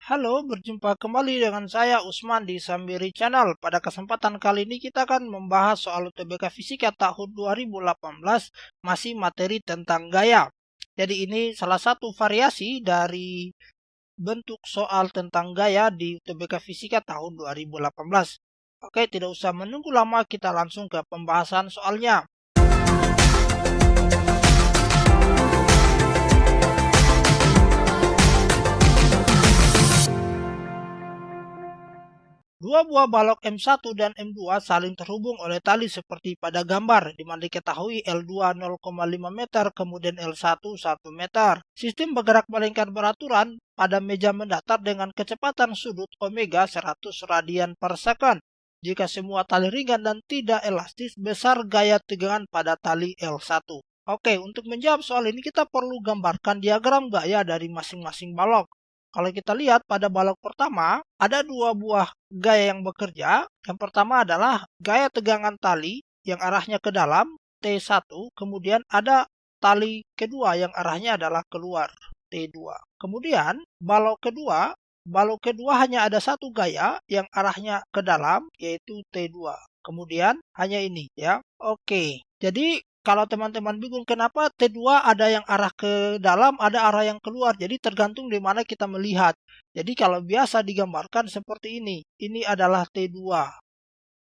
Halo, berjumpa kembali dengan saya Usman di Sambiri Channel. Pada kesempatan kali ini kita akan membahas soal UTBK Fisika tahun 2018, masih materi tentang gaya. Jadi ini salah satu variasi dari bentuk soal tentang gaya di UTBK Fisika tahun 2018. Oke, tidak usah menunggu lama, kita langsung ke pembahasan soalnya. Dua buah balok M1 dan M2 saling terhubung oleh tali seperti pada gambar, di mana diketahui L2 0,5 meter, kemudian L1 1 meter. Sistem bergerak melingkar beraturan pada meja mendatar dengan kecepatan sudut omega 100 radian per second. Jika semua tali ringan dan tidak elastis, besar gaya tegangan pada tali L1. Oke, untuk menjawab soal ini kita perlu gambarkan diagram gaya dari masing-masing balok. Kalau kita lihat pada balok pertama, ada dua buah gaya yang bekerja. Yang pertama adalah gaya tegangan tali yang arahnya ke dalam, T1. Kemudian ada tali kedua yang arahnya adalah keluar, T2. Kemudian balok kedua hanya ada satu gaya yang arahnya ke dalam, yaitu T2. Kemudian hanya ini ya. Oke, jadi kalau teman-teman bingung kenapa T2 ada yang arah ke dalam, ada arah yang keluar. Jadi tergantung di mana kita melihat. Jadi kalau biasa digambarkan seperti ini. Ini adalah T2.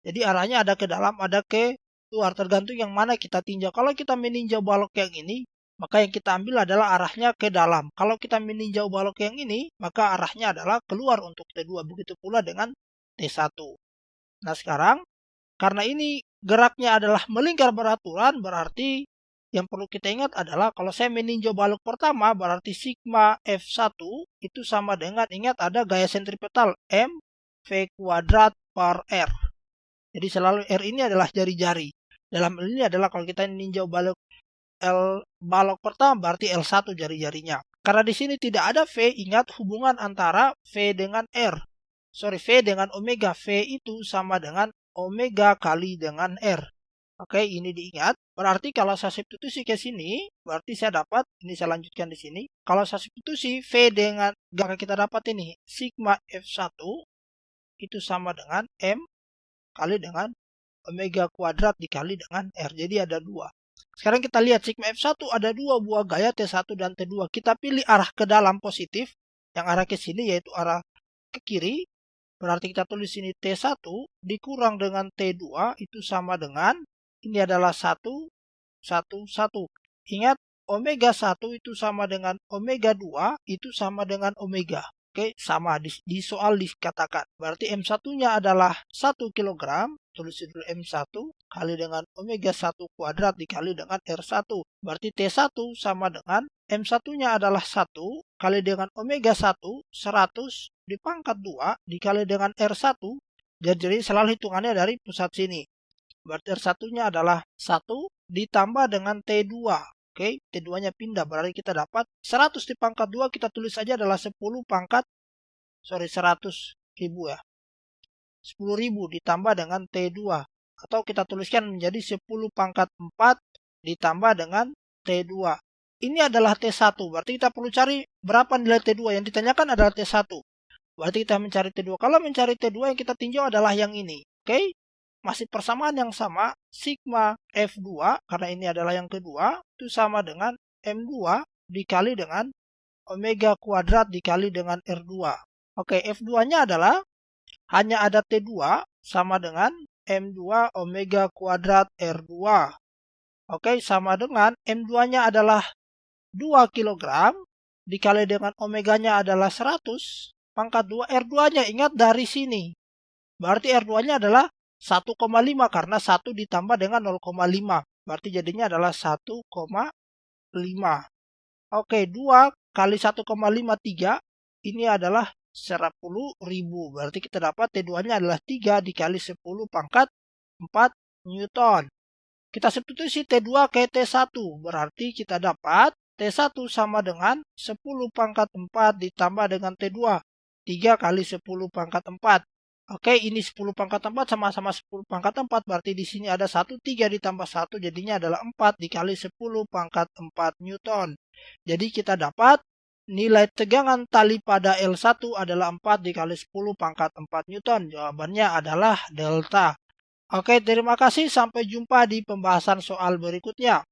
Jadi arahnya ada ke dalam, ada ke luar. Tergantung yang mana kita tinjau. Kalau kita meninjau balok yang ini, maka yang kita ambil adalah arahnya ke dalam. Kalau kita meninjau balok yang ini, maka arahnya adalah keluar untuk T2. Begitu pula dengan T1. Nah sekarang, karena ini geraknya adalah melingkar beraturan, berarti yang perlu kita ingat adalah kalau saya meninjau balok pertama, berarti sigma F1 itu sama dengan, ingat ada gaya sentripetal M V kuadrat per R. Jadi selalu R ini adalah jari-jari. Dalam hal ini adalah kalau kita meninjau balok pertama, berarti L1 jari-jarinya. Karena di sini tidak ada V, ingat hubungan antara V dengan R. V dengan omega. V itu sama dengan omega kali dengan R. Oke, ini diingat. Berarti kalau saya substitusi ke sini, berarti saya dapat, ini saya lanjutkan di sini. Kalau saya substitusi V dengan, maka kita dapat ini, sigma F1 itu sama dengan M kali dengan omega kuadrat dikali dengan R. Jadi ada dua. Sekarang kita lihat sigma F1 ada dua buah gaya T1 dan T2. Kita pilih arah ke dalam positif, yang arah ke sini yaitu arah ke kiri. Berarti kita tulis ini T1 dikurang dengan T2 itu sama dengan, ini adalah 1, 1, 1. Ingat, omega 1 itu sama dengan omega 2 itu sama dengan omega. Oke, sama di soal dikatakan. Berarti M1-nya adalah 1 kg, tulis dulu M1 kali dengan omega 1 kuadrat dikali dengan R1. Berarti T1 sama dengan M1-nya adalah 1 kali dengan omega 1, 100 dipangkat 2 dikali dengan R1. Jadi selalu hitungannya dari pusat sini. Berarti R1-nya adalah 1 ditambah dengan T2. Oke, T2-nya pindah. Berarti kita dapat 100 dipangkat 2, kita tulis saja adalah 100 ribu ya. 10.000 ditambah dengan T2. Atau kita tuliskan menjadi 10 pangkat 4 ditambah dengan T2. Ini adalah T1. Berarti kita perlu cari berapa nilai T2. Yang ditanyakan adalah T1. Berarti kita mencari T2. Kalau mencari T2 yang kita tinjau adalah yang ini. Oke. Masih persamaan yang sama. Sigma F2. Karena ini adalah yang kedua. Itu sama dengan M2 dikali dengan omega kuadrat dikali dengan R2. Oke. F2-nya adalah hanya ada T2 sama dengan M2 omega kuadrat R2. Oke. Sama dengan M2-nya adalah 2 kg dikali dengan omeganya adalah 100 pangkat 2. R2-nya ingat dari sini. Berarti R2-nya adalah 1,5 karena 1 ditambah dengan 0,5. Berarti jadinya adalah 1,5. Oke, 2 kali 1,53 ini adalah 10.000. Berarti kita dapat T2-nya adalah 3 dikali 10 pangkat 4 Newton. Kita substitusi T2 ke T1. Berarti kita dapat T1 sama dengan 10 pangkat 4 ditambah dengan T2. 3 kali 10 pangkat 4. Oke, ini 10 pangkat 4 sama-sama 10 pangkat 4. Berarti di sini ada 1, 3 ditambah 1 jadinya adalah 4 dikali 10 pangkat 4 Newton. Jadi kita dapat Nilai tegangan tali pada L1 adalah 4 dikali 10 pangkat 4 Newton. Jawabannya adalah delta. Oke, terima kasih. Sampai jumpa di pembahasan soal berikutnya.